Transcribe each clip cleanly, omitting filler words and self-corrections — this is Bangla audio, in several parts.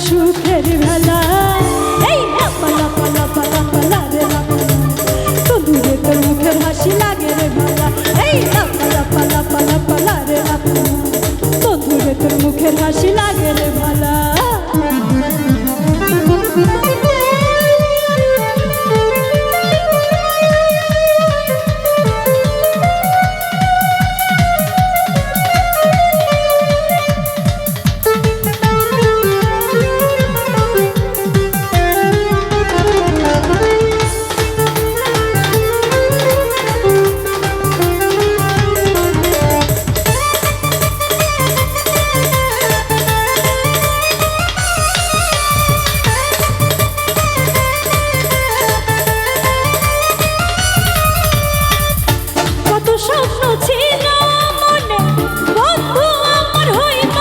সুখের ভেলা এই লাপা লাপা লাপা লাপা লাগে লাপা বন্ধুরে তোর মুখের হাসি লাগে রে ভালা এই লাপা লাপা লাপা লাপা লাগে লাপা বন্ধুরে তোর মুখের হাসি লাগে রে ভালা স্বপ্ন ছিল মনে বন্ধু আমার হইল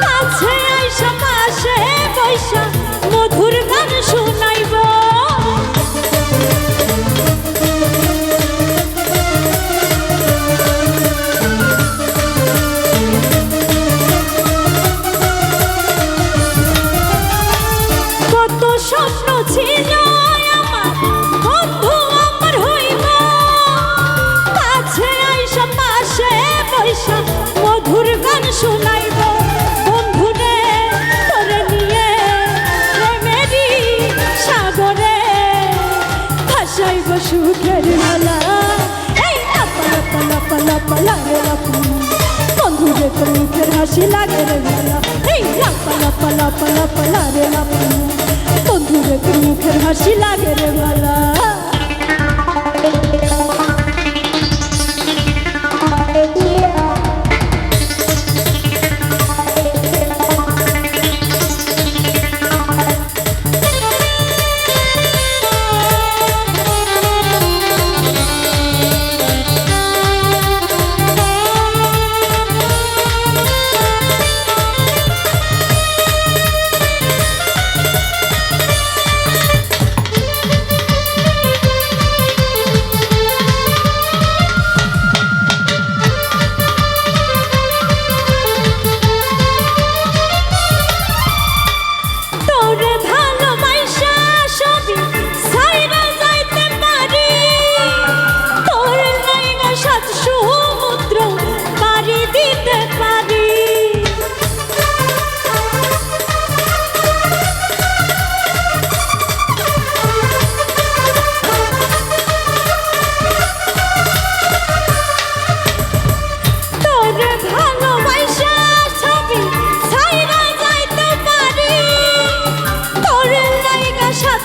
কাছে আইসা পাশে বৈশা মধুর গান শুনাইব কত স্বপ্ন ছিল মধুর গান শুনাইব বন্ধুরে তোরে নিয়ে প্রেমেরই সাগরে ভাসাইব সুখের ভালা এই লাপা লাপা লাপা লাপা লাগে লাপা বন্ধুরে তোর মুখের হাসি লাগে রে ভালা এই লাপা লাপা লাপা লাপা লাগে লাপা বন্ধুরে তোর মুখের হাসি লাগে রে ভালা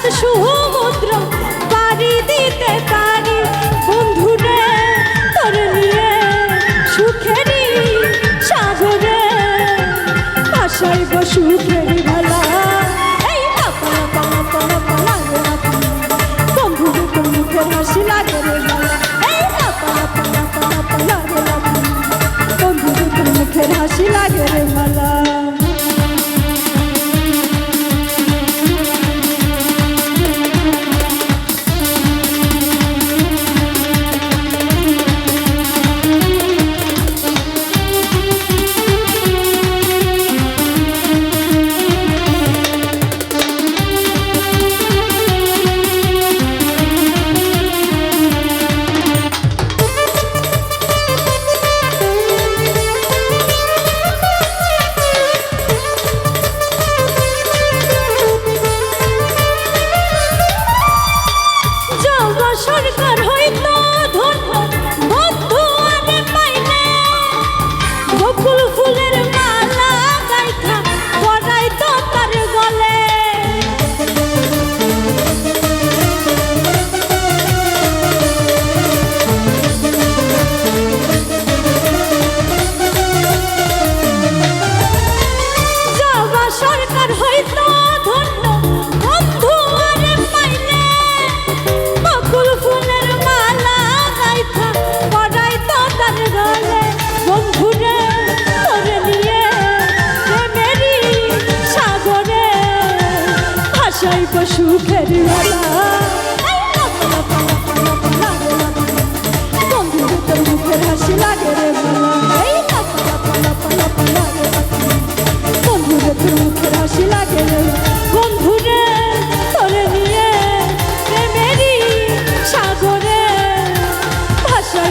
সমুদ্র পাড়ি দিতে পারি বন্ধুরে তোর নিয়ে সুখেরই সাগরে ভাসাইব সুখের ভালা এই লাপা লাপা লাপা লাপা লাগে লাপা বন্ধুরে তোর মুখের হাসি লাগে রে ভালা এই লাপা লাপা লাপা লাপা লাগে লাপা বন্ধুরে তোর মুখের হাসি লাগে রে ভালা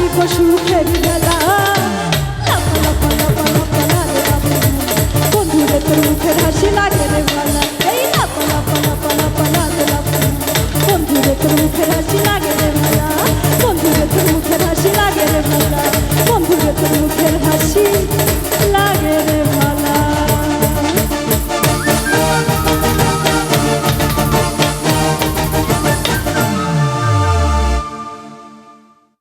ভাসাইব সুখের বেলা লাফা লাফা লাফা লাফা রে বাবু বন্ধুরে তোর মুখের হাসি লাগে রে ভালা